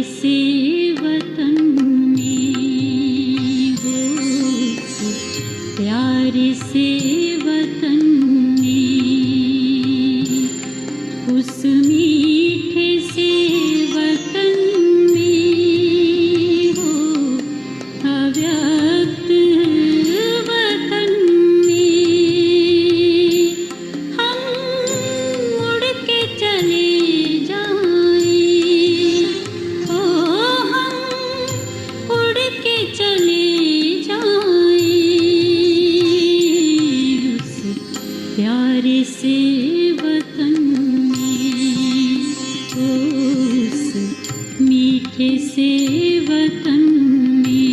से वतन में हो, प्यारे से वतन में, उस मीठे से वतन में हो, अव्यक्त वतन में हम उड़ के चले जाएं, ओ हम उड़ के चले जाएं, उस प्यारे से वतन में, उस मीठे से वतन में।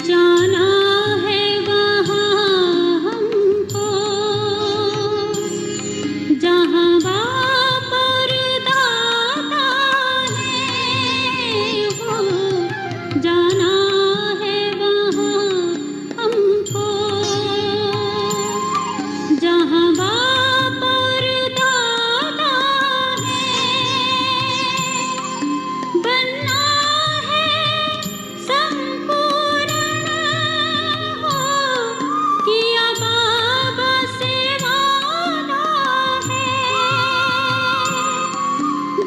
जाना है वहाँ हमको जहाँ बाप और दादा है वो, जाना है वहाँ हमको जहाँ बाप और दादा है, बनना है संपूर्ण हो, किया बाबा से वादा है,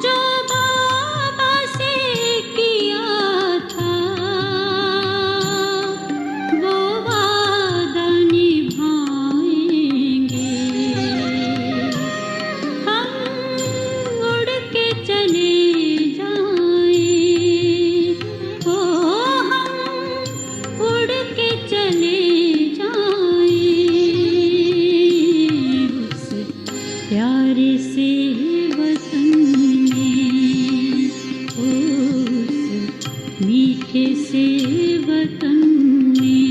जो बाबा से किया था वो वादा निभाएंगे। हम उड़ के चले जाएं, ओ हम उड़ के चले जाएं, उस प्यारे से वतन में, उस मीठे से वतन में।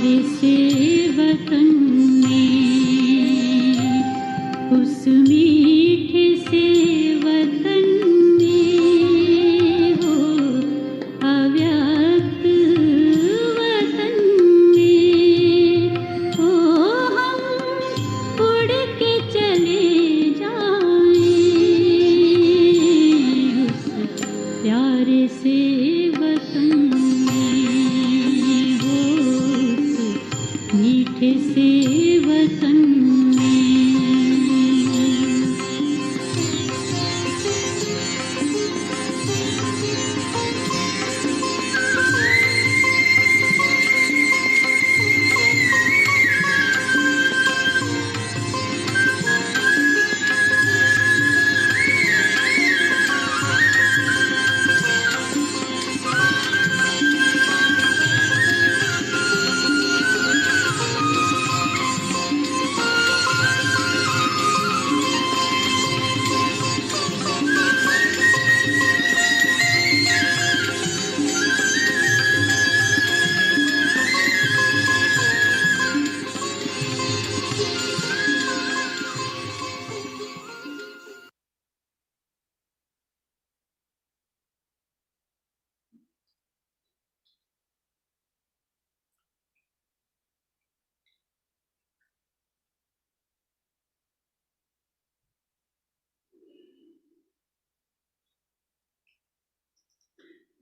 प्यारे से वतन में, उस मीठे से वतन में हो, अव्यक्त वतन में हो, हम उड़ के चले जाएं उस प्यारे से वतन में हो, उस मीठे से वतन में।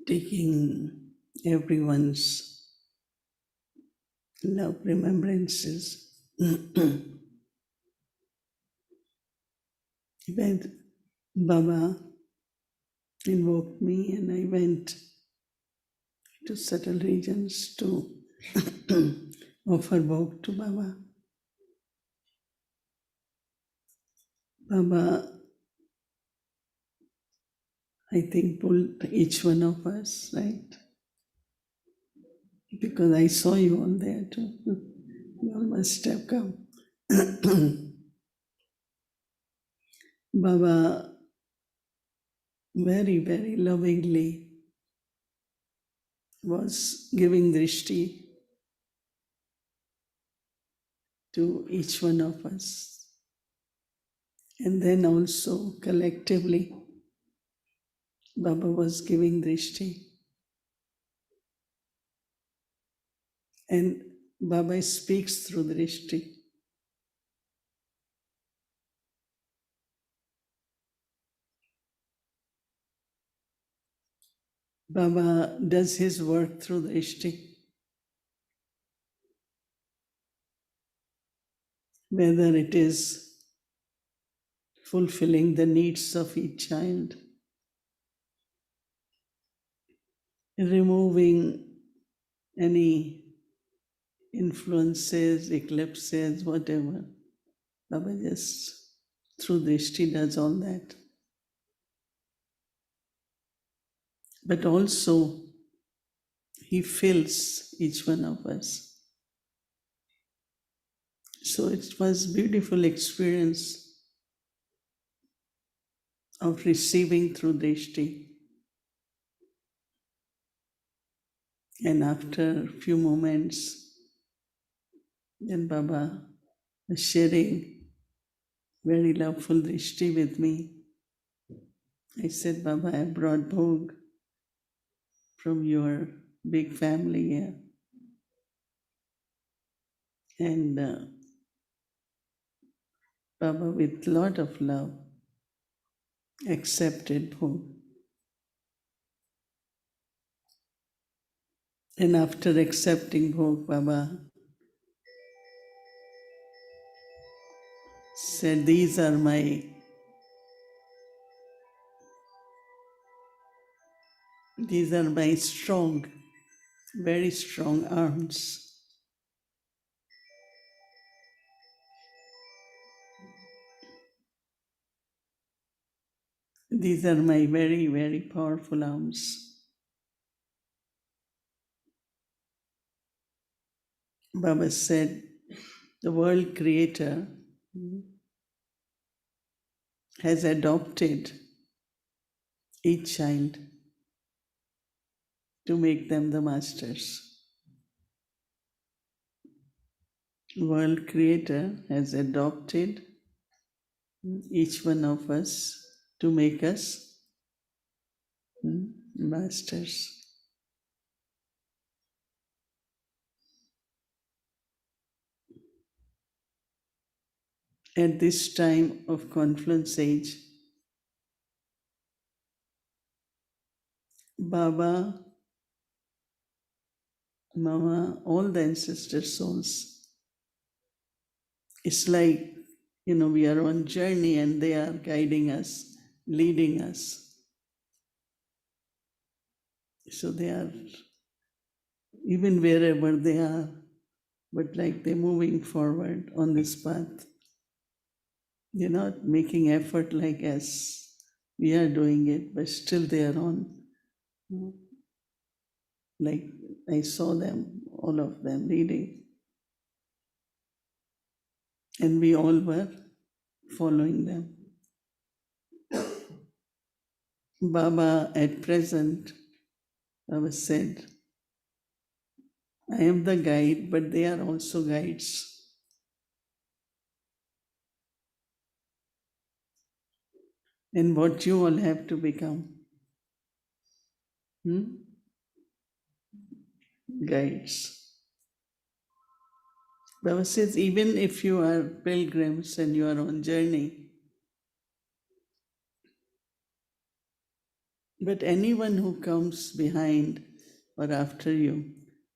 Taking everyone's love remembrances. When Baba invoked me and I went to subtle regions to offer bhog to Baba. Baba, I think, pulled each one of us, right? Because I saw you all there too. You all must have come. Baba very, very lovingly was giving drishti to each one of us. And then also collectively, Baba was giving drishti. And Baba speaks through drishti. Baba does his work through drishti. Whether it is fulfilling the needs of each child, removing any influences, eclipses, whatever. Baba just through drishti does all that. But also, he fills each one of us. So it was beautiful experience of receiving through drishti. And after a few moments, then Baba was sharing very loveful drishti with me. I said, Baba, I brought bhog from your big family here. And Baba, with lot of love, accepted bhog. And after accepting bhog, Baba said, these are my strong, very strong arms. These are my very, very powerful arms. Baba said, the world creator has adopted each child to make them the masters. world creator has adopted each one of us to make us masters. At this time of confluence age, Baba, Mama, all the ancestor souls, it's like, we are on journey and they are guiding us, leading us. So they are, even wherever they are, but like they're moving forward on this path. They're not making effort like us. We are doing it, but still they are on. Like I saw them, all of them leading, and we all were following them. Baba at present, Baba said, I am the guide, but they are also guides. And what you all have to become? Guides. Baba says, even if you are pilgrims and you are on journey, but anyone who comes behind or after you,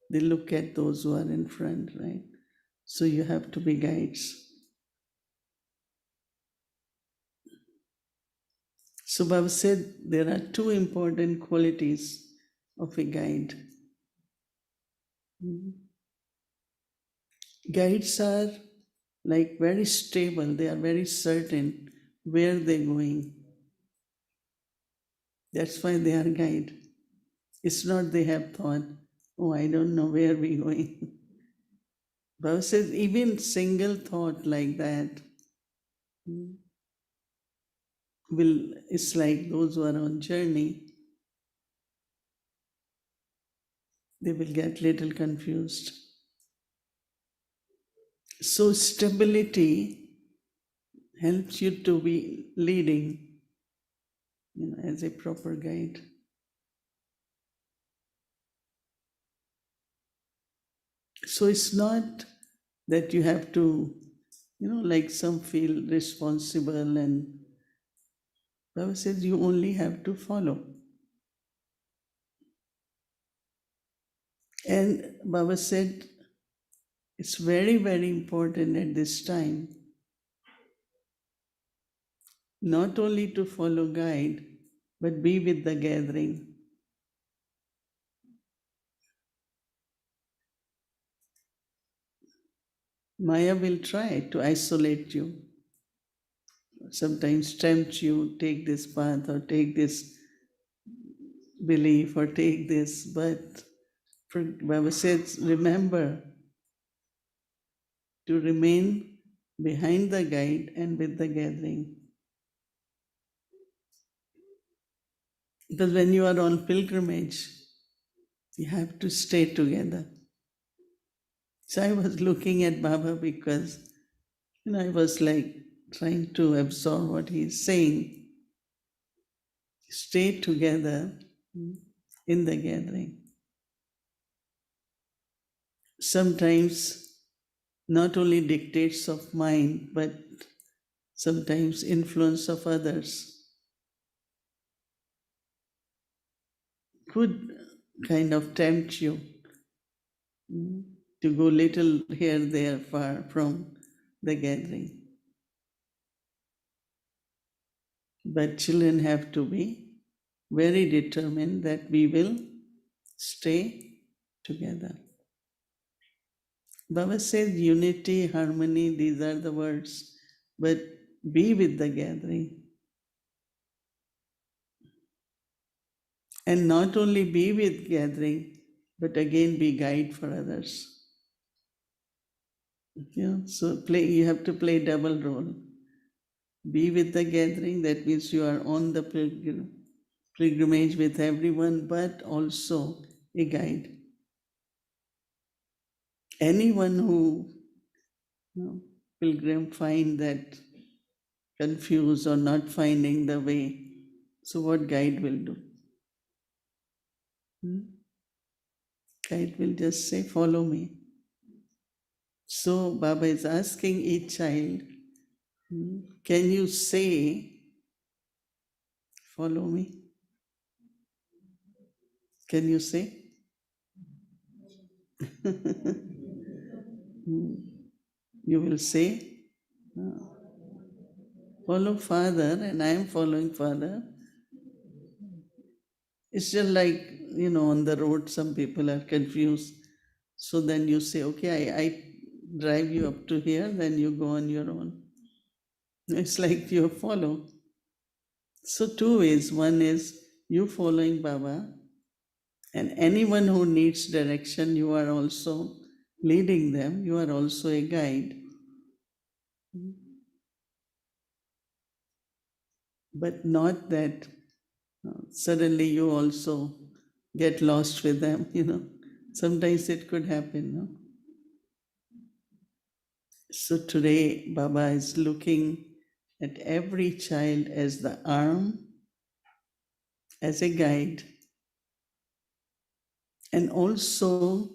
they look at those who are in front, right? So you have to be guides. So Baba said there are two important qualities of a guide. Guides are like very stable, they are very certain where they're going. That's why they are guide. It's not they have thought, oh, I don't know where we're going. Baba says even single thought like that it's like those who are on journey, they will get little confused. So stability helps you to be leading, as a proper guide. So it's not that you have to, like some feel responsible, and Baba says you only have to follow. And Baba said it's very, very important at this time not only to follow guide, but be with the gathering. Maya will try to isolate you, sometimes tempt you, take this path or take this belief or take this, but Baba says, remember to remain behind the guide and with the gathering. Because when you are on pilgrimage, you have to stay together. So I was looking at Baba because, I was like trying to absorb what he's saying. Stay together in the gathering. Sometimes not only dictates of mind, but sometimes influence of others could kind of tempt you to go little here, there, far from the gathering. But children have to be very determined that we will stay together. Baba says unity, harmony, these are the words, but be with the gathering. And not only be with gathering, but again be guide for others. So you have to play double role. Be with the gathering, that means you are on the pilgrimage with everyone, but also a guide. Anyone who know, pilgrim find that confused or not finding the way. So what guide will do? Hmm? Guide will just say, follow me. So Baba is asking each child, can you say, follow me? Can you say? You will say, follow Father, and I am following Father. It's just like, on the road, some people are confused. So then you say, okay, I drive you up to here, then you go on your own. It's like you follow. So, two ways. One is you following Baba, and anyone who needs direction, you are also leading them, you are also a guide. But not that suddenly you also get lost with them. Sometimes it could happen. No? So today, Baba is looking at every child as the arm, as a guide, and also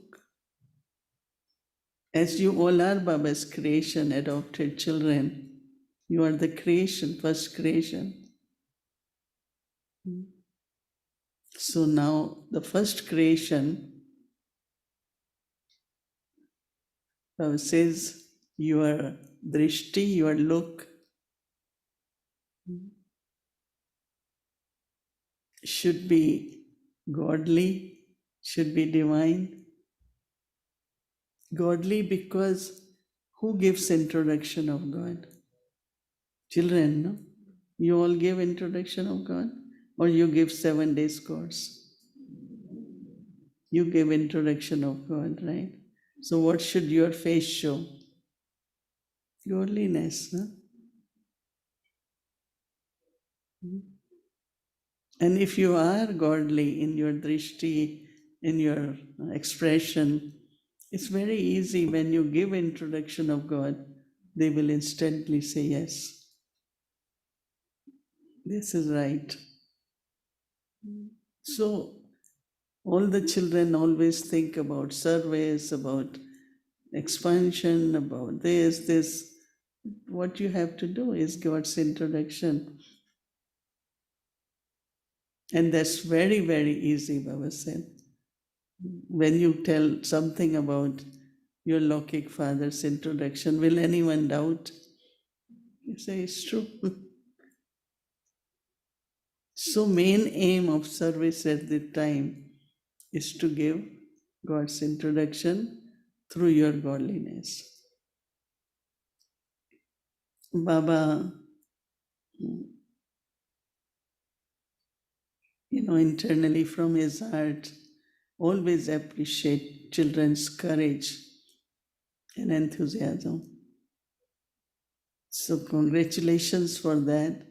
as you all are Baba's creation, adopted children, you are the creation, first creation. So now the first creation, Baba says, your drishti, your look, should be godly, should be divine. Godly because who gives introduction of God? Children, no? You all give introduction of God, or you give 7 days course? You give introduction of God, right? So what should your face show? Godliness, no? And if you are godly in your drishti, in your expression, it's very easy when you give introduction of God, they will instantly say, yes, this is right. So all the children always think about service, about expansion, about this. What you have to do is God's introduction. And that's very, very easy, Baba said. When you tell something about your Lokik father's introduction, will anyone doubt? You say it's true. So main aim of service at the time is to give God's introduction through your godliness. Baba, internally from his heart, always appreciate children's courage and enthusiasm. So congratulations for that.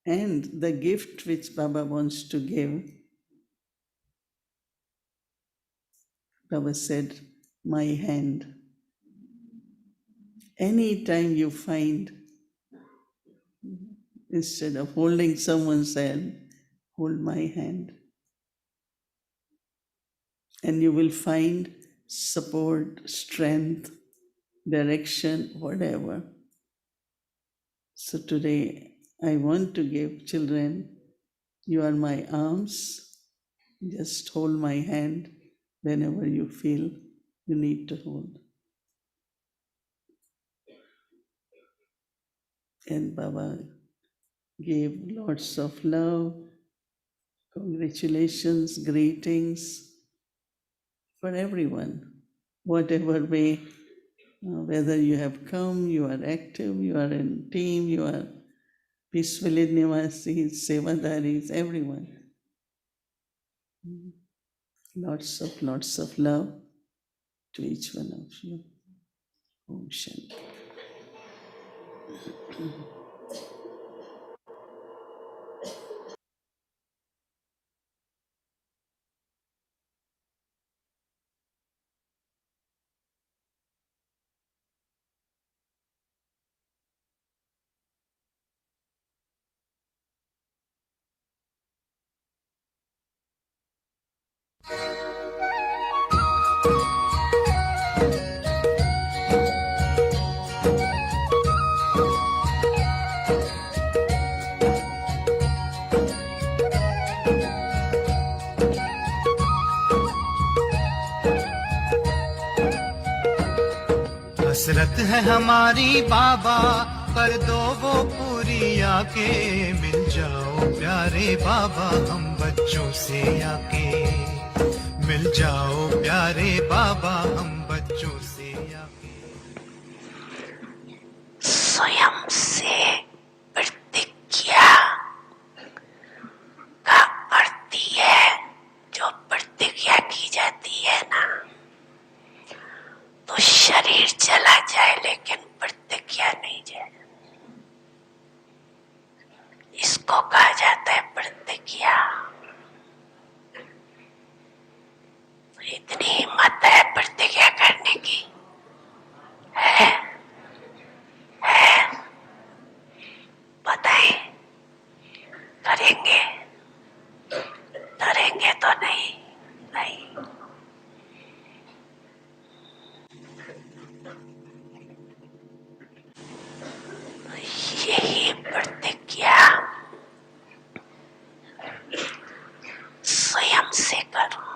And the gift which Baba wants to give, Baba said, my hand. Anytime you find, instead of holding someone's hand, hold my hand. And you will find support, strength, direction, whatever. So today, I want to give children, you are my arms. Just hold my hand whenever you feel you need to hold. And Baba gave lots of love, congratulations, greetings for everyone, whatever way, whether you have come, you are active, you are in team, you are peacefully nivasis, sevadaris, everyone. Lots of love to each one of you. Om Shanti. हसरत है हमारी बाबा, कर दो वो पूरी आके। मिल जाओ प्यारे बाबा हम बच्चों से आके। मिल जाओ प्यारे बाबा हम बच्चों से आके। स्वयं से प्रतिज्ञा का अर्थ ही है, जो प्रतिज्ञा की जाती है ना, तो शरीर चला जाए लेकिन प्रतिज्ञा नहीं जाए, इसको कहा जाता है प्रतिज्ञा। इतनी हिम्मत है प्रतिज्ञा करने की, है बताएं, करेंगे डरेंगे तो नहीं? नहीं। यही प्रतिज्ञा स्वयं से करो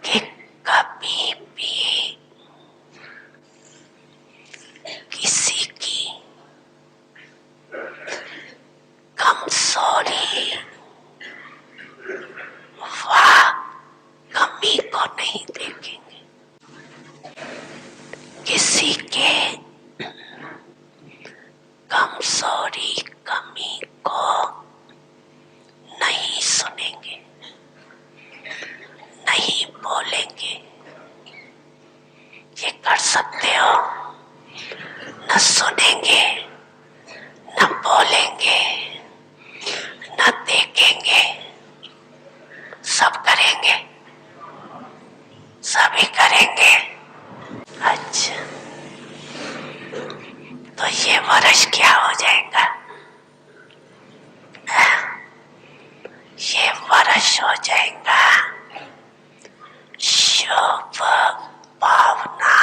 कि कभी भी किसी की कमजोरी व कमी को नहीं देखेंगे, किसी के कमजोरी कमी को नहीं सुनेंगे, नहीं बोलेंगे। ये कर सकते हो? न सुनेंगे, न बोलेंगे, न देखेंगे, सब करेंगे, सभी करेंगे। अच्छा, तो ये वर्ष क्या हो जाएगा? ये वर्ष हो जाएगा शुभ भावना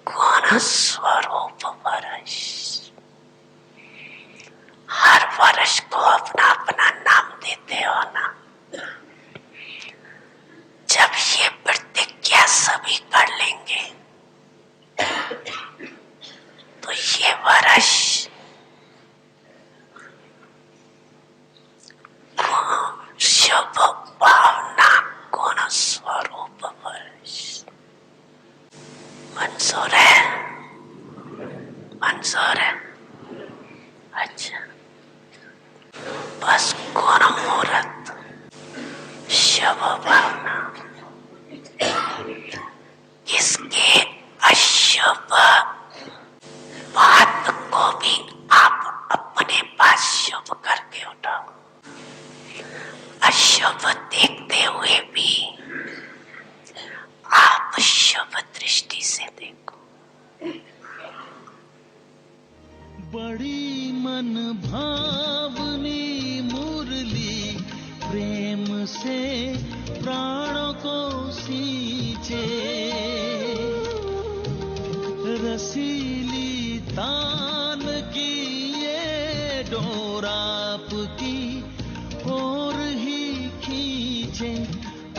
गुण स्वरूप वर्ष। हर वर्ष को अपना अपना नाम देते हो ना। जब ये प्रतिज्ञा सभी कर लेंगे तो ये वर्ष शुभ भावना गुण स्वरूप वर्ष। मंजूर है? मंजूर है? अच्छा, बस गुण मुहूर्त शुभ भावना, इसके अशुभ बात को भी आप अपने पास शुभ करके उठाओ। अशुभ देखते हुए भी आप शुभ दृष्टि से देखो। बड़ी मन भावनी मुरली प्रेम से प्राणों को सींचे। रसीली तान की ये डोर आपकी ओर ही खींचे,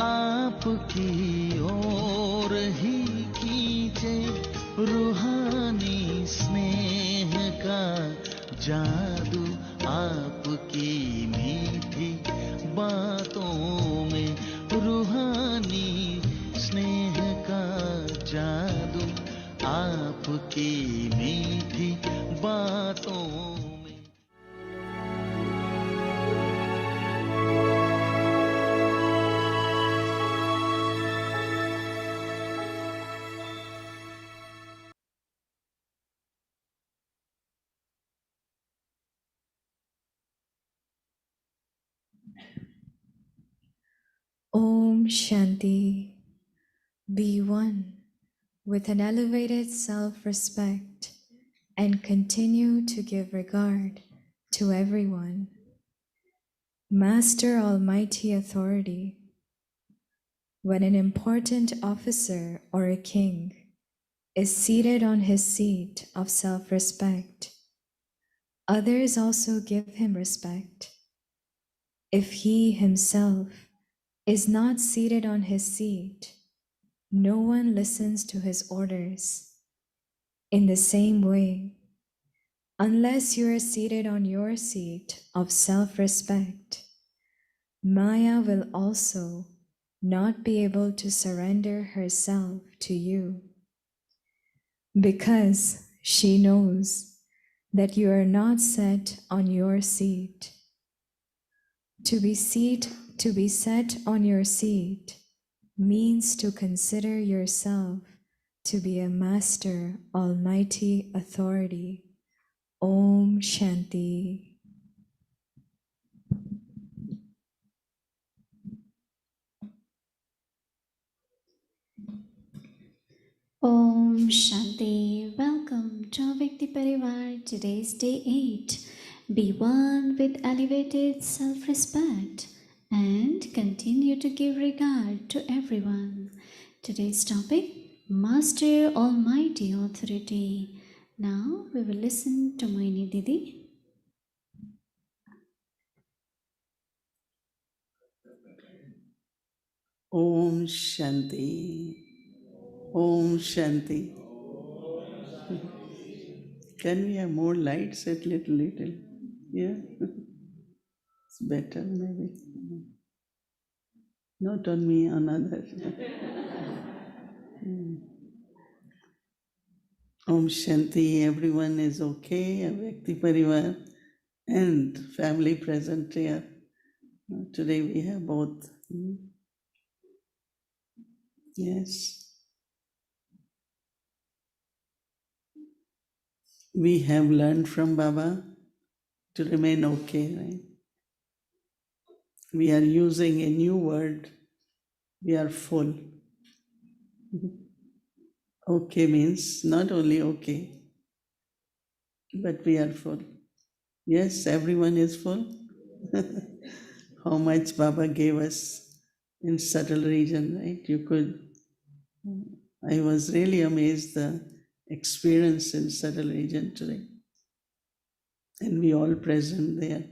आपकी ओर ही खींचे। रूहानी स्नेह का जादू आपकी मीठी बातों में। रूहानी स्नेह का जादू आपकी मीठी बातों में। Om Shanti. Be one with an elevated self-respect and continue to give regard to everyone. Master Almighty Authority. When an important officer or a king is seated on his seat of self-respect, others also give him respect. If he himself is not seated on his seat, no one listens to his orders. In the same way, unless you are seated on your seat of self-respect, Maya will also not be able to surrender herself to you, because she knows that you are not set on your seat. To be set on your seat means to consider yourself to be a master almighty authority. Om Shanti. Om Shanti. Welcome to Vyakti Parivar. Today's day 8. Be one with elevated self-respect and continue to give regard to everyone. Today's topic, Master Almighty Authority. Now we will listen to Mohini Didi. Om Shanti. Om Shanti. Can we have more lights at little? Yeah, it's better maybe. Not on me, on others. Om Shanti, everyone is okay, a Vyakti Parivar and family present here. Today we have both. Yes. We have learned from Baba to remain okay, right? We are using a new word. We are full. Okay means not only okay, but we are full. Yes, everyone is full. How much Baba gave us in subtle region, right? You could, I was really amazed the experience in subtle region today. And we all present there.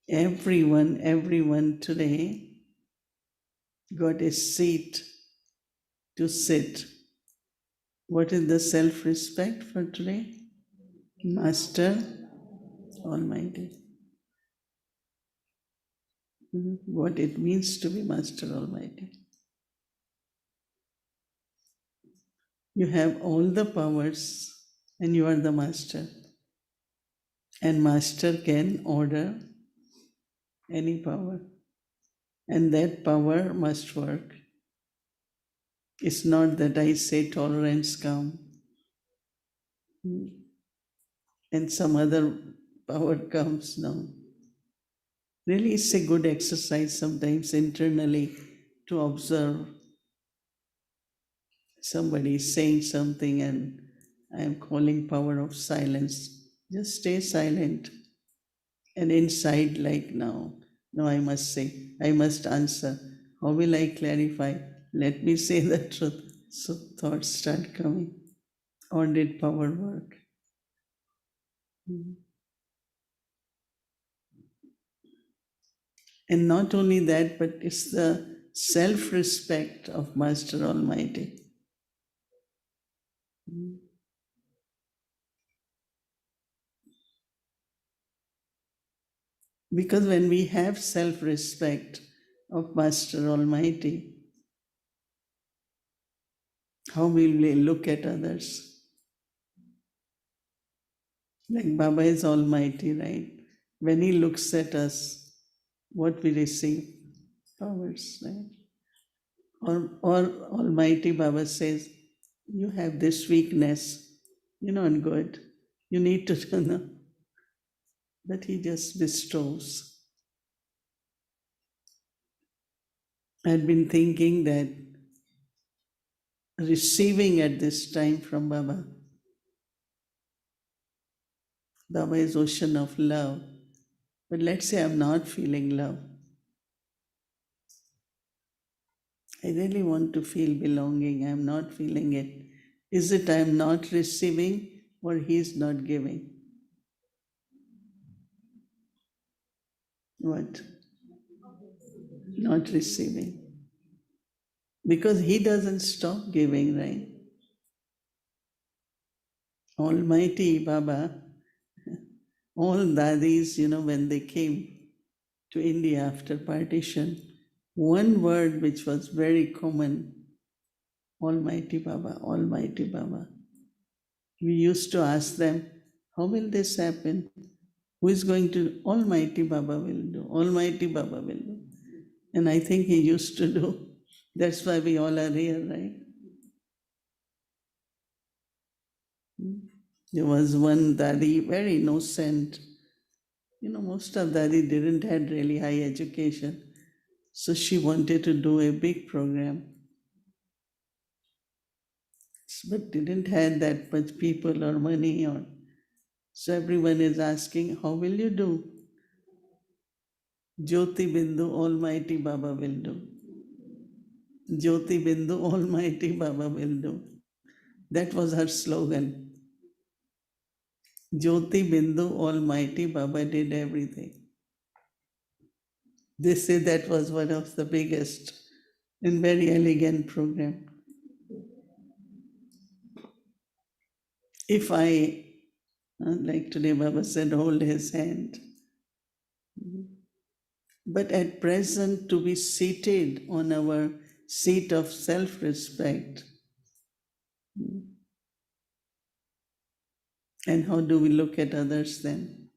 Everyone today got a seat to sit. What is the self-respect for today? Master Almighty. What it means to be Master Almighty. You have all the powers and you are the Master. And Master can order any power. And that power must work. It's not that I say tolerance come and some other power comes. No. Really, it's a good exercise sometimes internally to observe somebody is saying something and I am calling power of silence. Just stay silent. And inside, like now, no, I must say, I must answer. How will I clarify? Let me say the truth. So thoughts start coming. Or did power work? And not only that, but it's the self-respect of Master Almighty. Because when we have self-respect of Master Almighty, how will we look at others? Like Baba is Almighty, right? When he looks at us, what we receive? Powers, right? Or Almighty Baba says, you have this weakness, you're not good. You need to know that he just bestows. I've been thinking that receiving at this time from Baba, Baba is ocean of love. But let's say I'm not feeling love. I really want to feel belonging. I'm not feeling it. Is it I'm not receiving or he's not giving? What? Not receiving. Because he doesn't stop giving, right? Almighty Baba, all dadis, when they came to India after partition, one word which was very common, Almighty Baba, Almighty Baba. We used to ask them, how will this happen? Who is going to, Almighty Baba will do, Almighty Baba will do. And I think he used to do. That's why we all are here, right? There was one Dadi, very innocent. Most of Dadi didn't had really high education. So she wanted to do a big program, but didn't have that much people or money. So everyone is asking, how will you do? Jyoti Bindu, Almighty Baba will do. Jyoti Bindu, Almighty Baba will do. That was her slogan. Jyoti Bindu, Almighty Baba did everything. They say that was one of the biggest and very elegant program. If I, like today Baba said, hold his hand. But at present, to be seated on our seat of self respect. And how do we look at others then?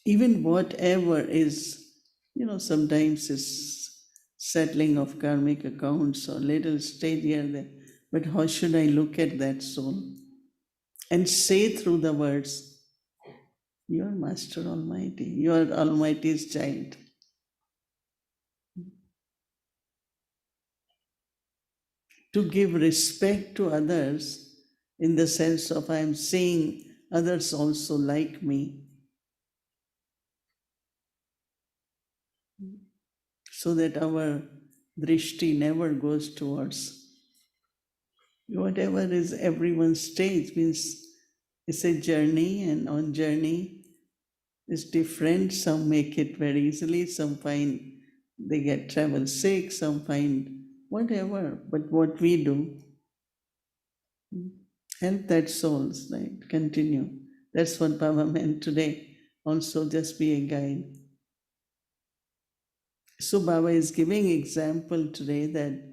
Even whatever is, sometimes is settling of karmic accounts or little stage here and there. But how should I look at that soul? And say through the words, you are Master Almighty, you are Almighty's child. To give respect to others in the sense of I am seeing others also like me, so that our drishti never goes towards whatever is everyone's stage. Means it's a journey, and on journey is different. Some make it very easily, some find they get travel sick, some find whatever. But what we do, help that souls, right? Continue. That's what Baba meant today. Also, just be a guide. So Baba is giving example today that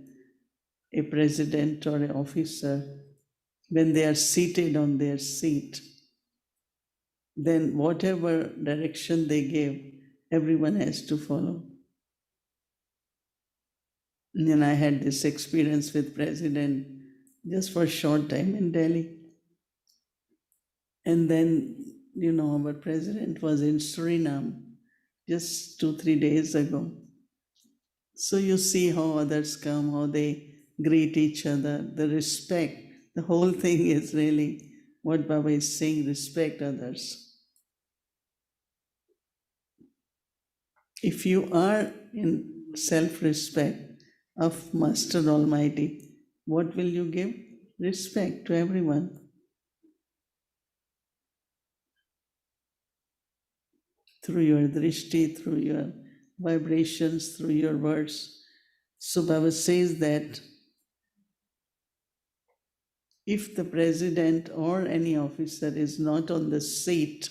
a president or an officer, when they are seated on their seat, then whatever direction they give, everyone has to follow. And I had this experience with president just for a short time in Delhi. And then, our president was in Suriname just 2-3 days ago. So you see how others come, how they greet each other, the respect. The whole thing is really what Baba is saying, respect others. If you are in self-respect of Master Almighty, what will you give? Respect to everyone. Through your drishti, through your vibrations, through your words. So Baba says that if the president or any officer is not on the seat,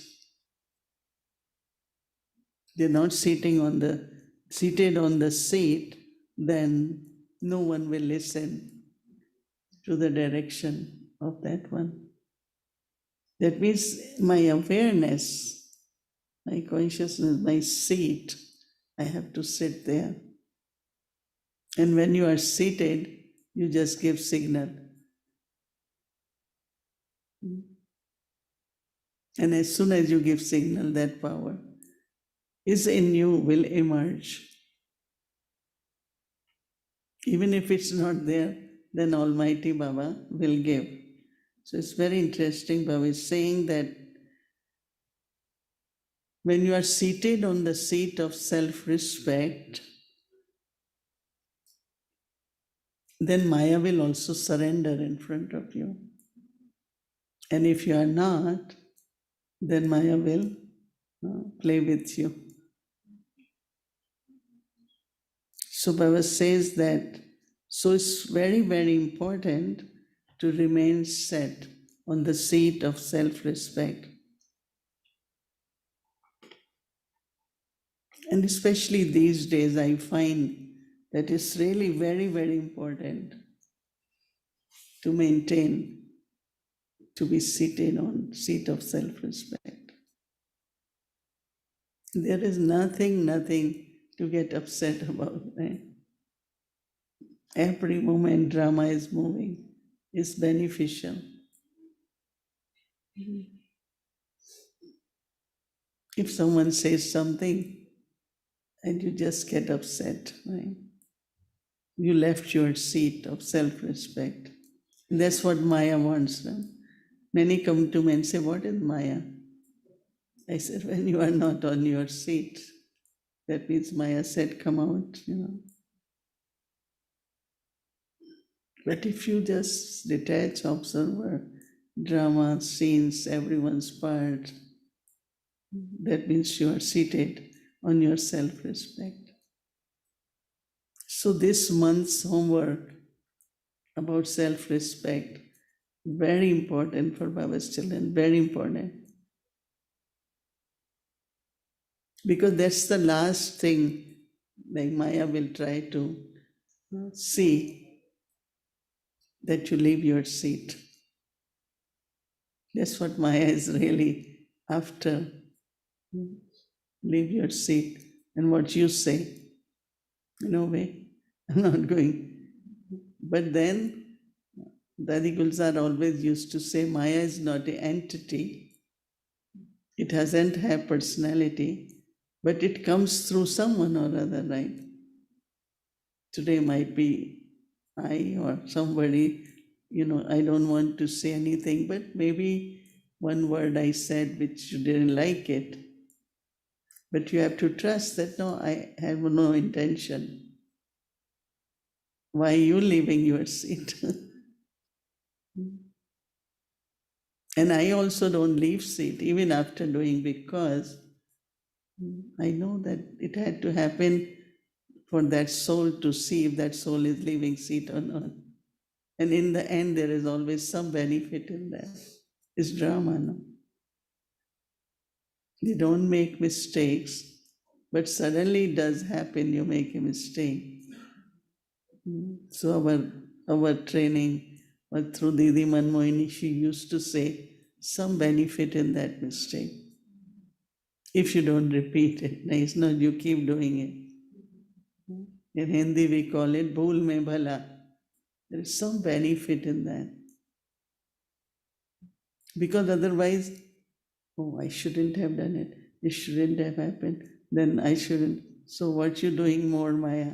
they're not seated on the seat, then no one will listen to the direction of that one. That means my awareness, my consciousness, my seat, I have to sit there. And when you are seated, you just give signal. And as soon as you give signal, that power is in you will emerge. Even if it's not there, then Almighty Baba will give. So it's very interesting. Baba is saying that when you are seated on the seat of self-respect, then Maya will also surrender in front of you. And if you are not, then Maya will play with you. So Baba says that, so it's very, very important to remain set on the seat of self-respect. And especially these days, I find that it's really very, very important to maintain, to be seated on seat of self-respect. There is nothing to get upset about, right? Every moment drama is moving, is beneficial. If someone says something and you just get upset, right? You left your seat of self-respect. That's what Maya wants. Right? Many come to me and say, what is Maya? I said, when you are not on your seat, that means Maya said, come out. But if you just detach, observe drama, scenes, everyone's part, that means you are seated on your self-respect. So this month's homework about self-respect, very important for Baba's children, very important. Because that's the last thing like Maya will try to see, that you leave your seat. That's what Maya is really after. Leave your seat and what you say. No way, I'm not going. But then Dadi Gulzar always used to say, Maya is not an entity. It doesn't have personality, but it comes through someone or other, right? Today might be I or somebody, I don't want to say anything, but maybe one word I said which you didn't like it. But you have to trust that, no, I have no intention. Why are you leaving your seat? And I also don't leave seat even after doing, because I know that it had to happen for that soul to see if that soul is leaving seat or not. And in the end, there is always some benefit in that. It's drama, no? You don't make mistakes, but suddenly it does happen, you make a mistake. So our training, through Didi Mohini, she used to say, some benefit in that mistake. If you don't repeat it, nice, no, you keep doing it. In Hindi we call it bhool mein bhala. There is some benefit in that. Because otherwise, oh, I shouldn't have done it. It shouldn't have happened. Then I shouldn't. So what you doing more, Maya?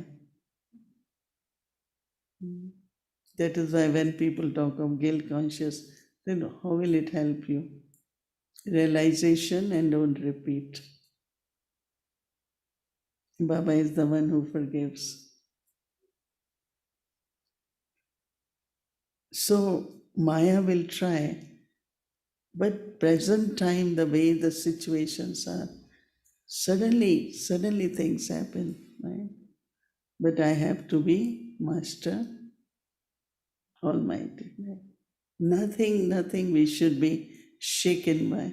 That is why when people talk of guilt conscious, then how will it help you? Realization and don't repeat. Baba is the one who forgives. So Maya will try, but present time, the way the situations are, suddenly things happen, right? But I have to be Master Almighty. Right? Nothing we should be shaken by.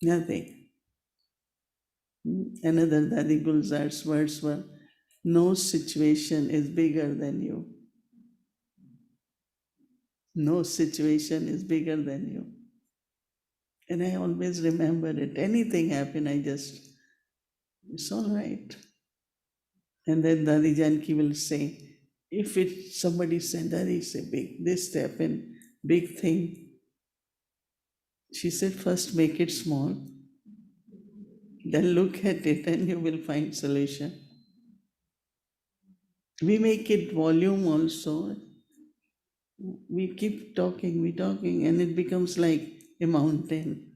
Nothing. Another Dadi Gulzar's words were, no situation is bigger than you. No situation is bigger than you. And I always remember it. Anything happen, it's all right. And then Dadi Janki will say, if somebody said, Dadi, say this happened, big thing. She said, first make it small, then look at it and you will find solution. We make it volume also. We keep talking, and it becomes like a mountain.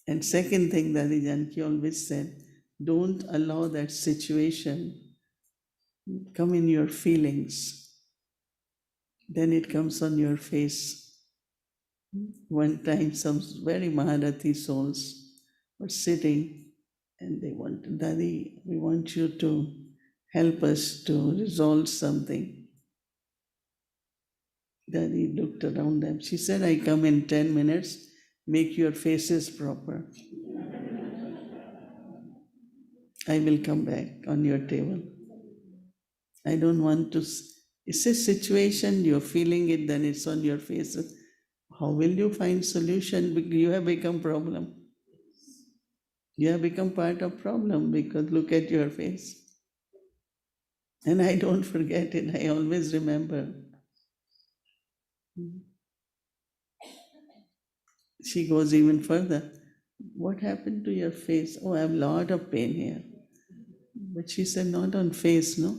And second thing that Janki always said, don't allow that situation come in your feelings. Then it comes on your face. One time some very Maharati souls were sitting and they wanted, Daddy, we want you to help us to resolve something. Daddy looked around them. She said, I come in 10 minutes, make your faces proper. I will come back on your table. I don't want to. It's a situation, you're feeling it, then it's on your faces. How will you find solution? Because you have become problem. You have become part of problem because look at your face. And I don't forget it. I always remember. She goes even further. What happened to your face? Oh, I have a lot of pain here. But she said, not on face, no?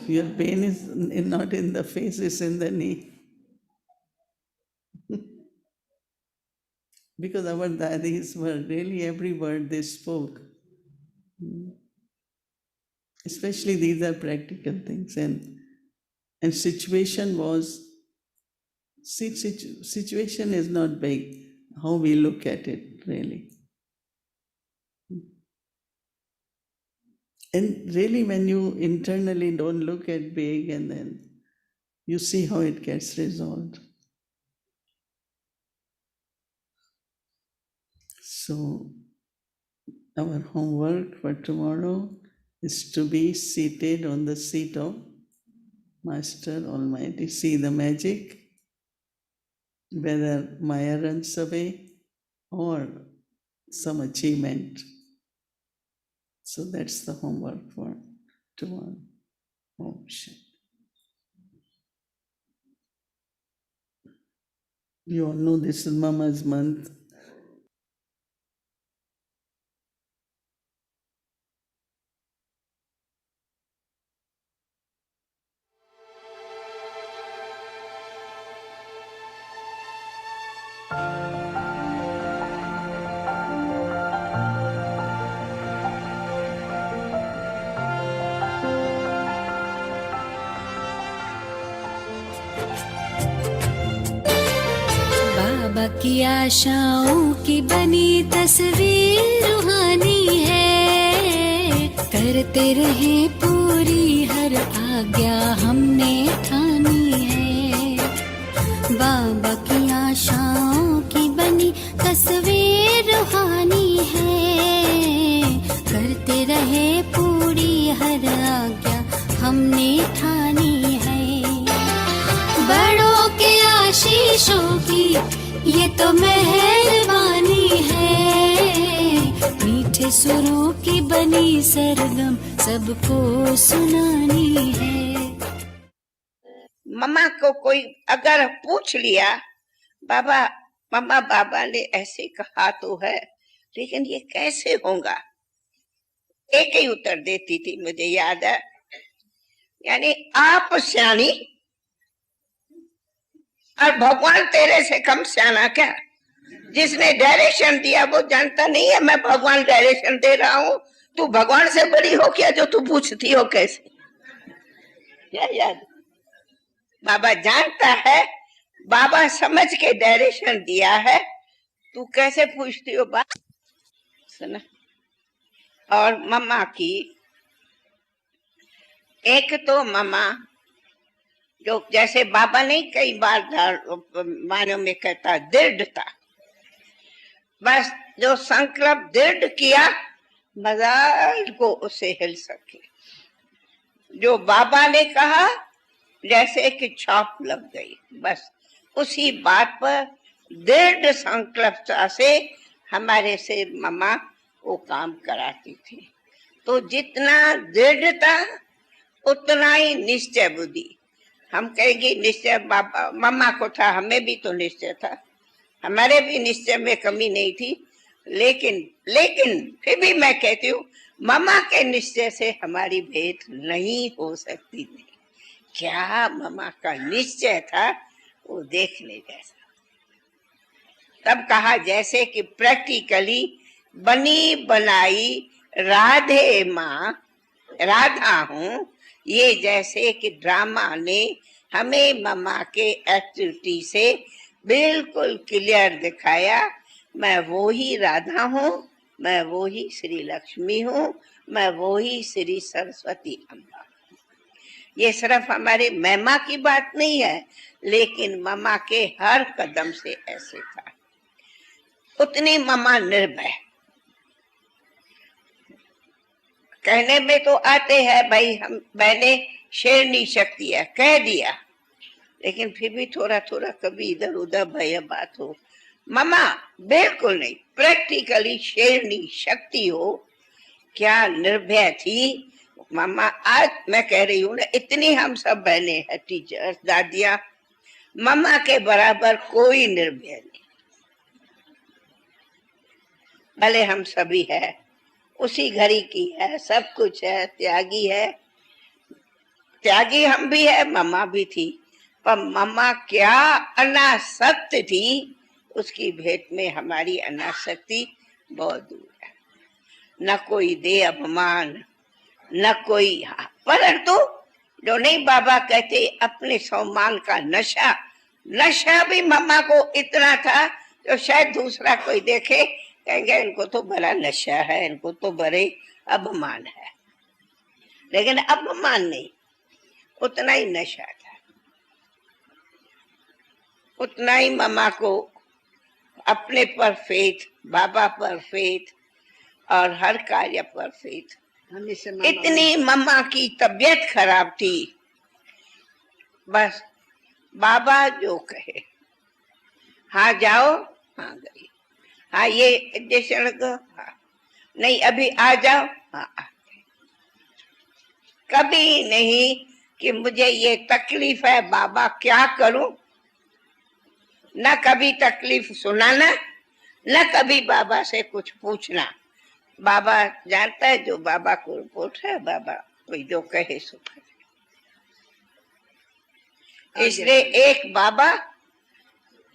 Your pain is not in the face, it's in the knee. Because our dadis were really every word they spoke. Especially these are practical things. And situation was, situation is not big, how we look at it really. And really when you internally don't look at big and then you see how it gets resolved. So our homework for tomorrow is to be seated on the seat of Master Almighty. See the magic, whether Maya runs away or some achievement. So that's the homework for tomorrow. Oh, shit. You all know this is Mama's month. बाबा की आशाओं की बनी तस्वीर रूहानी है, करते रहे पूरी हर आज्ञा हमने ठानी है। बाबा की आशाओं की बनी तस्वीर रूहानी है, करते रहे पूरी हर आज्ञा हमने ठानी है। बड़ों के आशीषों की ये तो मेहरबानी है, मीठे सुरों की बनी सरगम सबको सुनानी है। मम्मा को कोई अगर पूछ लिया, बाबा मम्मा बाबा ने ऐसे कहा तो है, लेकिन ये कैसे होगा, एक ही उत्तर देती थी, मुझे याद है, यानी आप सियानी और भगवान तेरे से कम सियाना क्या? जिसने डायरेक्शन दिया वो जानता नहीं है मैं भगवान डायरेक्शन दे रहा हूं, तू भगवान से बड़ी हो क्या जो तू पूछती हो कैसे? क्या याद? बाबा जानता है, बाबा समझ के डायरेक्शन दिया है, तू कैसे पूछती हो बात? सुना? और मम्मा की एक तो मम्मा जो जैसे बाबा ने कई बार मानव में कहता दृढ़ता, बस जो संकल्प दृढ़ किया मजाल को उसे हिल सके। जो बाबा ने कहा जैसे कि छाप लग गई, बस उसी बात पर दृढ़ संकल्प से हमारे से मम्मा वो काम कराती थी। तो जितना दृढ़ता उतना ही निश्चय बुद्धि। हम कहेंगे निश्चय बाबा मम्मा को था, हमें भी तो निश्चय था, हमारे भी निश्चय में कमी नहीं थी, लेकिन फिर भी मैं कहती हूँ मम्मा के निश्चय से हमारी भेंट नहीं हो सकती थी। क्या मम्मा का निश्चय था वो देखने जैसा। तब कहा जैसे कि प्रैक्टिकली बनी बनाई राधे माँ राधा हूँ, ये जैसे कि ड्रामा ने हमें मम्मा के एक्टिविटी से बिल्कुल क्लियर दिखाया। मैं वो ही राधा हूँ, मैं वो ही श्री लक्ष्मी हूँ, मैं वो ही श्री सरस्वती अम्बा। ये सिर्फ हमारे महिमा की बात नहीं है, लेकिन मम्मा के हर कदम से ऐसे था। उतनी मम्मा निर्भय। कहने में तो आते हैं भाई हम मैंने शेरनी शक्ति है कह दिया, लेकिन फिर भी थोड़ा थोड़ा कभी इधर उधर भय बात हो। मम्मा बिल्कुल नहीं, प्रैक्टिकली शेरनी शक्ति हो। क्या निर्भय थी मम्मा। आज मैं कह रही हूँ ना, इतनी हम सब बहने हैं, टीचर्स, दादियाँ, मम्मा के बराबर कोई निर्भय नहीं। भले हम सभी है, उसी घड़ी की है, सब कुछ है, त्यागी है, त्यागी हम भी है, मम्मा भी थी, पर मम्मा क्या अनासक्त थी, उसकी भेंट में हमारी अनासक्ति बहुत दूर है। न कोई दे अपमान, न कोई, परंतु जो नहीं बाबा कहते अपने सम्मान का नशा, नशा भी मम्मा को इतना था तो शायद दूसरा कोई देखे कहेंगे इनको तो बड़ा नशा है, इनको तो बड़े अपमान है, लेकिन अपमान नहीं, उतना ही नशा था। उतना ही मम्मा को अपने पर फेथ, बाबा पर फेथ और हर कार्य पर फेथ। इतनी मम्मा की तबीयत खराब थी, बस बाबा जो कहे, हाँ जाओ, हाँ गई, हाँ ये इंजेक्शन लगो, हाँ नहीं अभी आ जाओ, हाँ आ गई। कभी नहीं कि मुझे ये तकलीफ है बाबा क्या करूं, न कभी तकलीफ सुनाना, न कभी बाबा से कुछ पूछना। बाबा जानता है जो बाबा को रिपोर्ट है, बाबा कोई जो कहे सो करे। इसलिए एक बाबा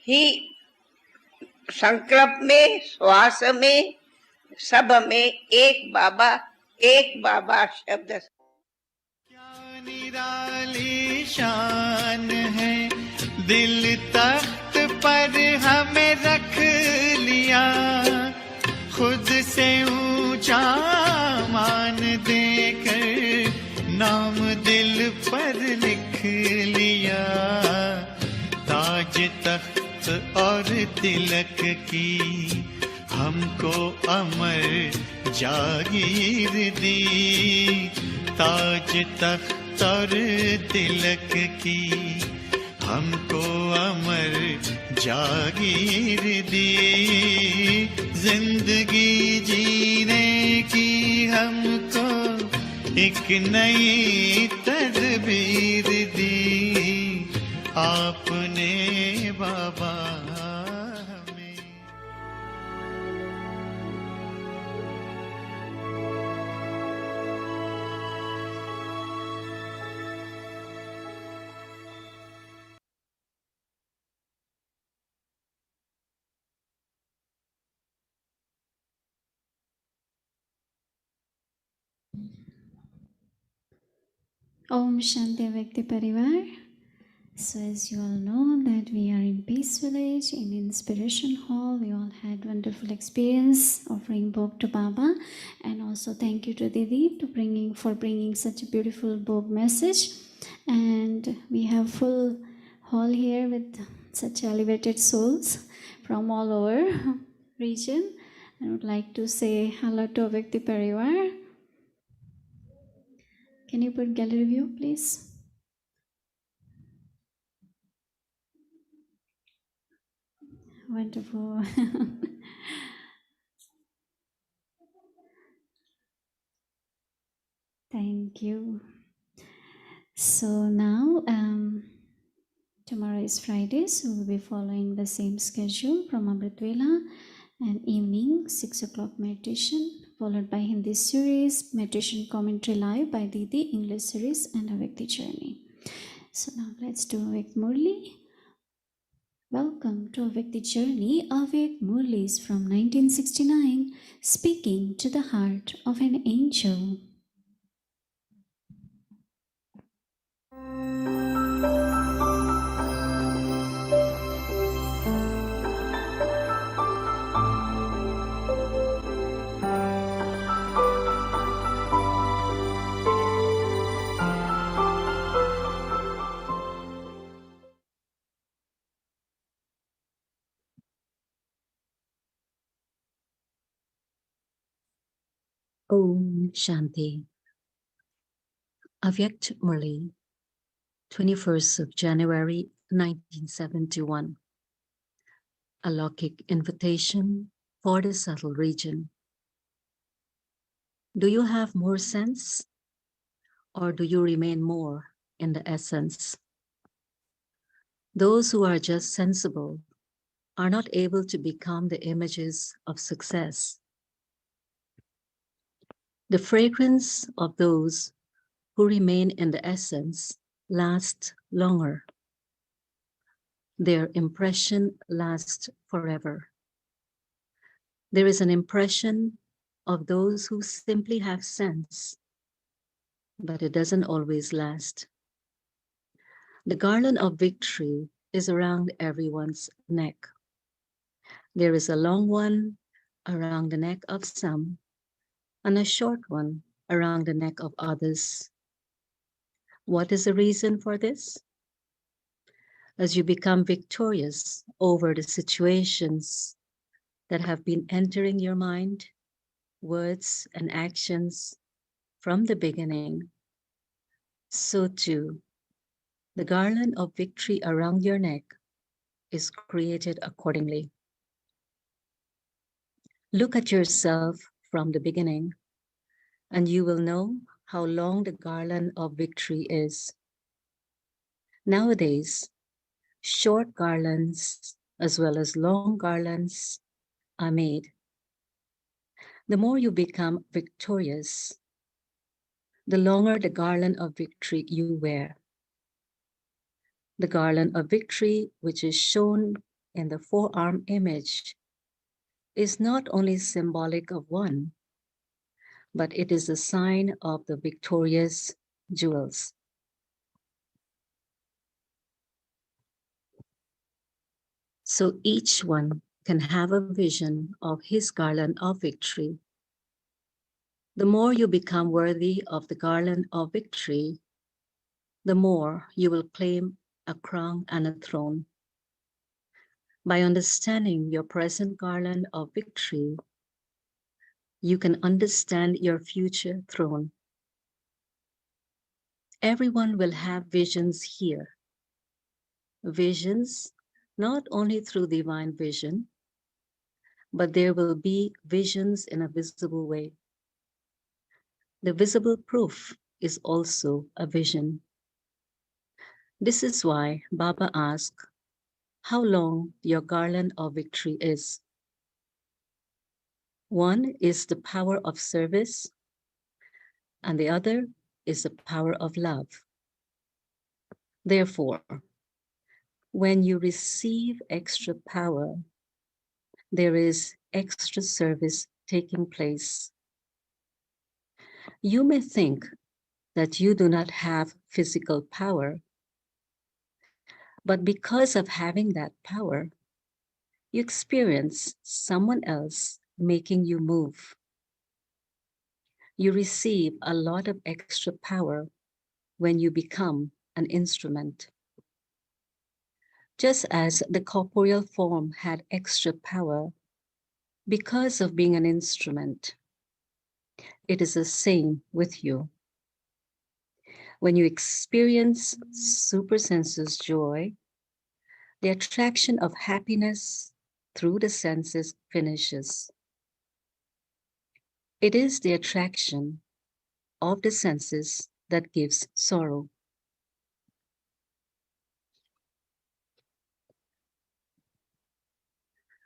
ही संकल्प में, श्वास में, सब में एक बाबा शब्द। क्या निराली शान है, दिल तख्त पर हमें रख लिया, खुद से ऊंचा मान देकर नाम दिल पर लिख लिया। ताज तख्त और तिलक की हमको अमर जागीर दी, ताज तख्त और तिलक की हमको अमर जागीर दी, जिंदगी जीने की हमको एक नई तदबीर दी, आपने बाबा हमें। Om Shanti Vyakti Parivar. So as you all know that we are in Peace Village, in Inspiration Hall. We all had wonderful experience offering Bhog to Baba, and also thank you to Didi for bringing such a beautiful Bhog message. And we have full hall here with such elevated souls from all over region. I would like to say hello to Vyakti Parivar. Can you put gallery view, please? Wonderful. Thank you. So now, tomorrow is Friday, so we'll be following the same schedule from Amrit Vela, and evening 6 o'clock meditation, followed by Hindi series, meditation commentary live by Didi, English series, and a Vyakti journey. So now let's do Vyakt Murli. Welcome to Avekti Journey. Avek Murlis from 1969, speaking to the heart of an angel. Om Shanti. Avyakt Murli, 21st of January 1971. A Alokik invitation for the subtle region. Do you have more sense, or do you remain more in the essence? Those who are just sensible are not able to become the images of success. The fragrance of those who remain in the essence lasts longer. Their impression lasts forever. There is an impression of those who simply have sense, but it doesn't always last. The garland of victory is around everyone's neck. There is a long one around the neck of some, and a short one around the neck of others. What is the reason for this? As you become victorious over the situations that have been entering your mind, words and actions from the beginning, so too, the garland of victory around your neck is created accordingly. Look at yourself from the beginning, and you will know how long the garland of victory is. Nowadays, short garlands as well as long garlands are made. The more you become victorious, the longer the garland of victory you wear. The garland of victory, which is shown in the forearm image, is not only symbolic of one, but it is a sign of the victorious jewels. So each one can have a vision of his garland of victory. The more you become worthy of the garland of victory, the more you will claim a crown and a throne. By understanding your present garland of victory, you can understand your future throne. Everyone will have visions here. Visions not only through divine vision, but there will be visions in a visible way. The visible proof is also a vision. This is why Baba asked how long your garland of victory is. One is the power of service, and the other is the power of love. Therefore, when you receive extra power, there is extra service taking place. You may think that you do not have physical power, but because of having that power, you experience someone else making you move. You receive a lot of extra power when you become an instrument. Just as the corporeal form had extra power because of being an instrument, it is the same with you. When you experience super senses joy, the attraction of happiness through the senses finishes. It is the attraction of the senses that gives sorrow.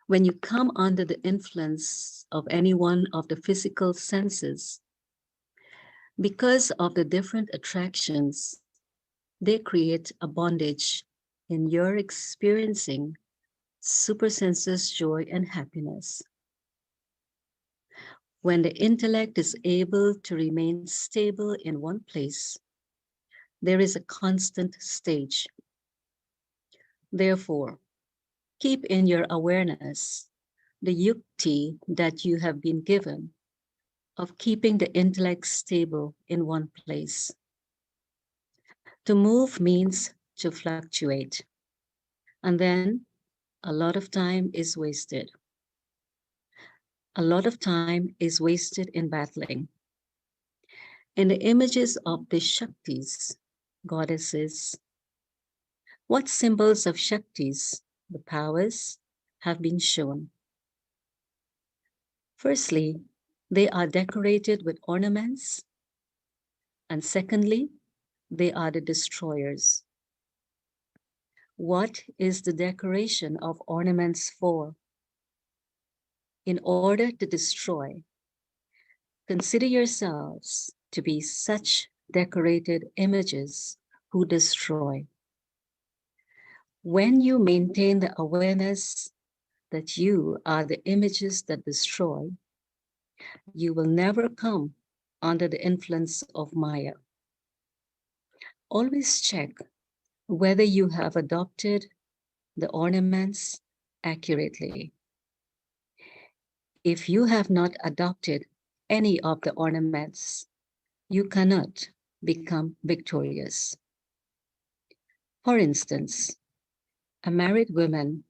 When you come under the influence of any one of the physical senses, because of the different attractions, they create a bondage in your experiencing supersenses joy and happiness. When the intellect is able to remain stable in one place, there is a constant stage. Therefore, keep in your awareness the yukti that you have been given of keeping the intellect stable in one place. To move means to fluctuate, and then a lot of time is wasted. A lot of time is wasted in battling. In the images of the Shaktis, goddesses, what symbols of Shaktis, the powers, have been shown? Firstly, they are decorated with ornaments, and secondly, they are the destroyers. What is the decoration of ornaments for? In order to destroy, consider yourselves to be such decorated images who destroy. When you maintain the awareness that you are the images that destroy, you will never come under the influence of Maya. Always check whether you have adopted the ornaments accurately. If you have not adopted any of the ornaments, you cannot become victorious. For instance, a married woman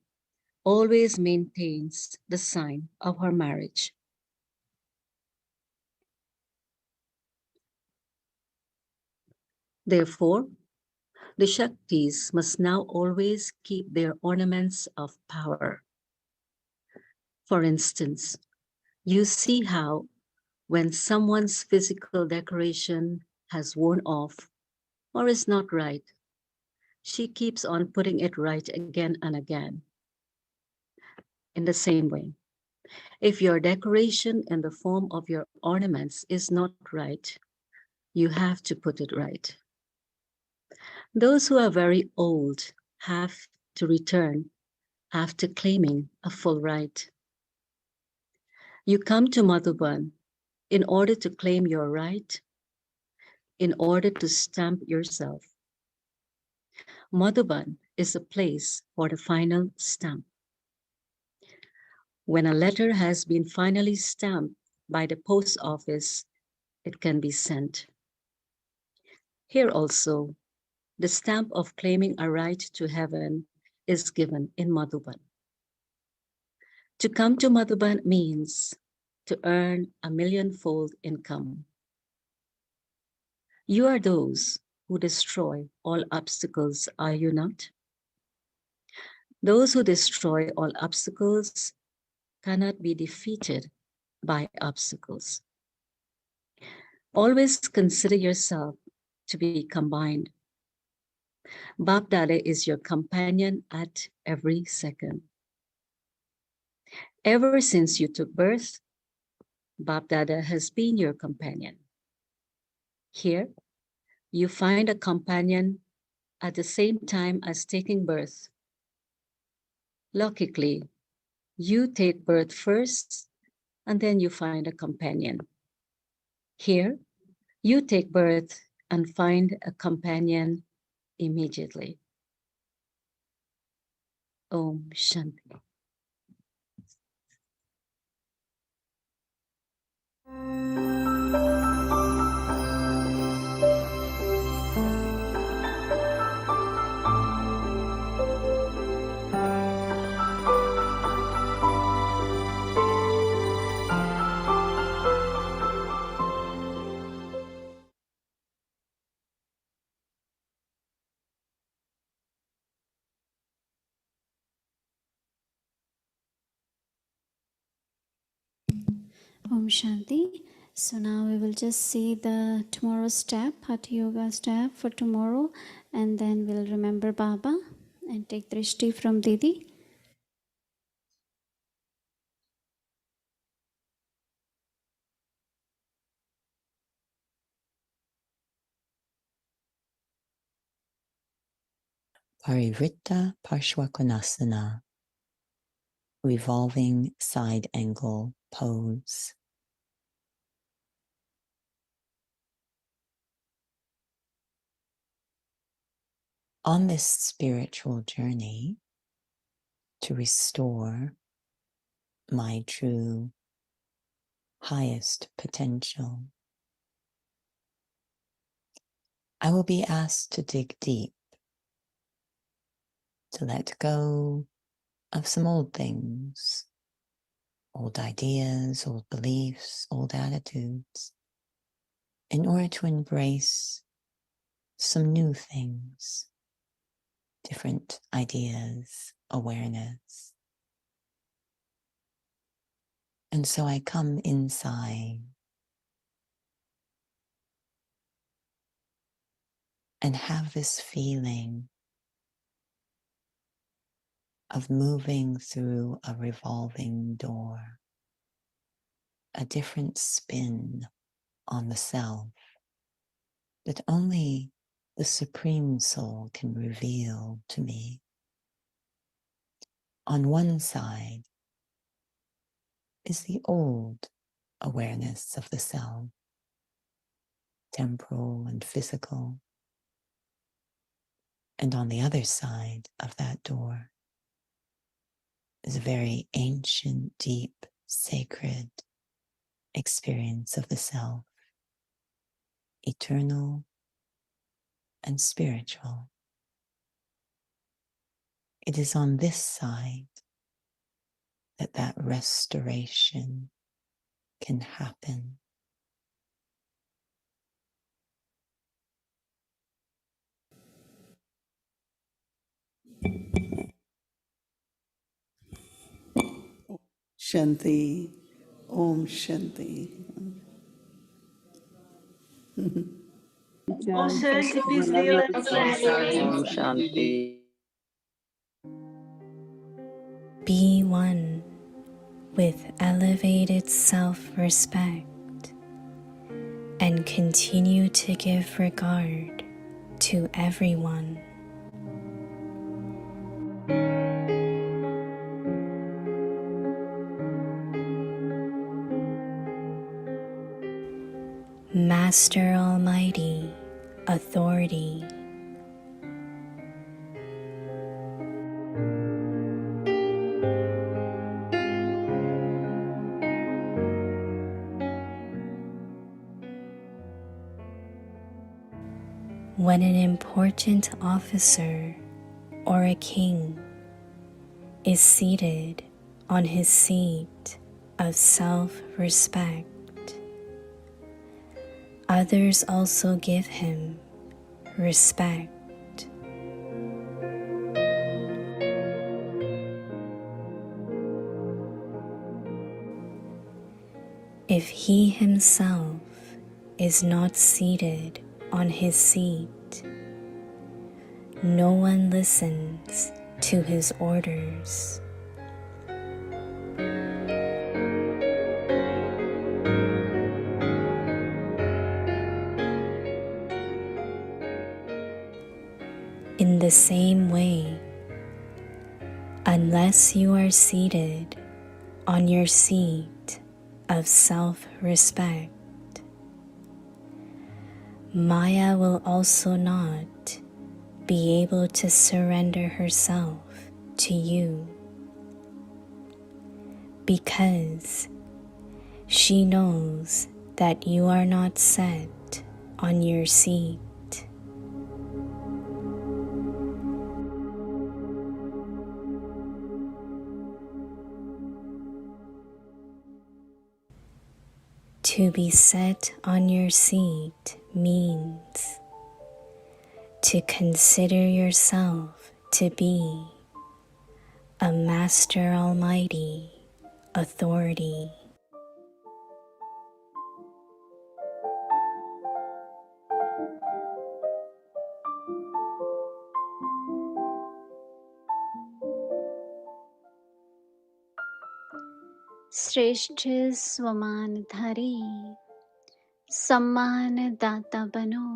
always maintains the sign of her marriage. Therefore, the Shaktis must now always keep their ornaments of power. For instance, you see how when someone's physical decoration has worn off or is not right, she keeps on putting it right again and again. In the same way, if your decoration in the form of your ornaments is not right, you have to put it right. Those who are very old have to return after claiming a full right. You come to Madhuban in order to claim your right, in order to stamp yourself. Madhuban is a place for the final stamp. When a letter has been finally stamped by the post office, it can be sent. Here also, the stamp of claiming a right to heaven is given in Madhuban. To come to Madhuban means to earn a millionfold income. You are those who destroy all obstacles, are you not? Those who destroy all obstacles cannot be defeated by obstacles. Always consider yourself to be combined. Bap Dada is your companion at every second. Ever since you took birth, Bap Dada has been your companion. Here, you find a companion at the same time as taking birth. Logically, you take birth first, and then you find a companion. Here, you take birth and find a companion immediately. Om Shanti. Om Shanti. So now we will just say the tomorrow's step, Hatha Yoga step for tomorrow, and then we'll remember Baba and take drishti from Didi. Parivritta Parshvakonasana. revolving side angle pose. On this spiritual journey to restore my true highest potential, I will be asked to dig deep, to let go of some old things, old ideas, old beliefs, old attitudes, in order to embrace some new things, different ideas, awareness. And so I come inside and have this feeling of moving through a revolving door, a different spin on the self that only the Supreme Soul can reveal to me. On one side is the old awareness of the self, temporal and physical. And on the other side of that door is a very ancient, deep, sacred experience of the self, eternal and spiritual. It is on this side that restoration can happen. Shanti, Om Shanti. Om Shanti. Be one with elevated self-respect and continue to give regard to everyone. Master Almighty, Authority. When an important officer or a king is seated on his seat of self-respect, others also give him respect. If he himself is not seated on his seat, no one listens to his orders. In the same way, unless you are seated on your seat of self-respect, Maya will also not be able to surrender herself to you, because she knows that you are not set on your seat. To be set on your seat means to consider yourself to be a Master Almighty Authority. श्रेष्ठ स्वमानधारी सम्मान दाता बनो।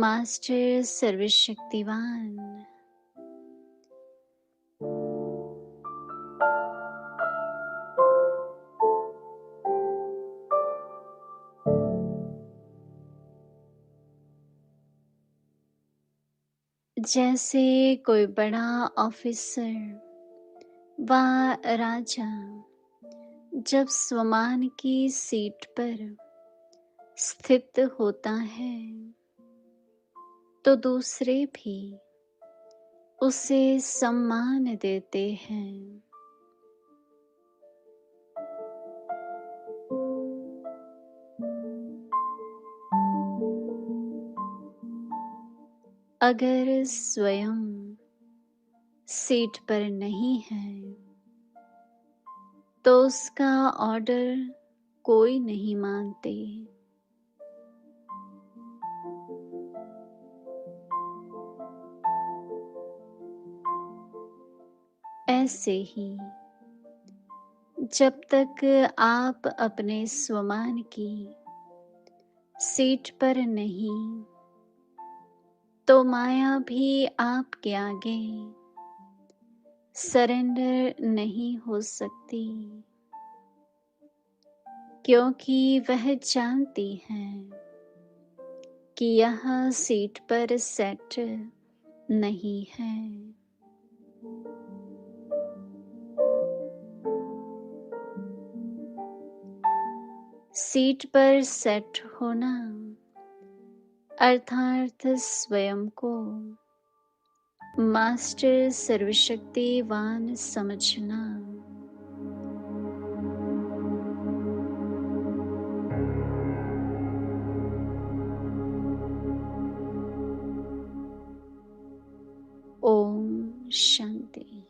Master सर्वशक्तिवान, जैसे कोई बड़ा officer व राजा जब स्वमान की सीट पर स्थित होता है तो दूसरे भी उसे सम्मान देते हैं। अगर स्वयं सीट पर नहीं है तो उसका ऑर्डर कोई नहीं मानते। ऐसे ही जब तक आप अपने स्वमान की सीट पर नहीं तो माया भी आपके आगे सरेंडर नहीं हो सकती, क्योंकि वह जानती है कि यह सीट पर सेट नहीं है। सीट पर सेट होना अर्थात स्वयं को मास्टर सर्वशक्तिवान समझना। ओम शांति।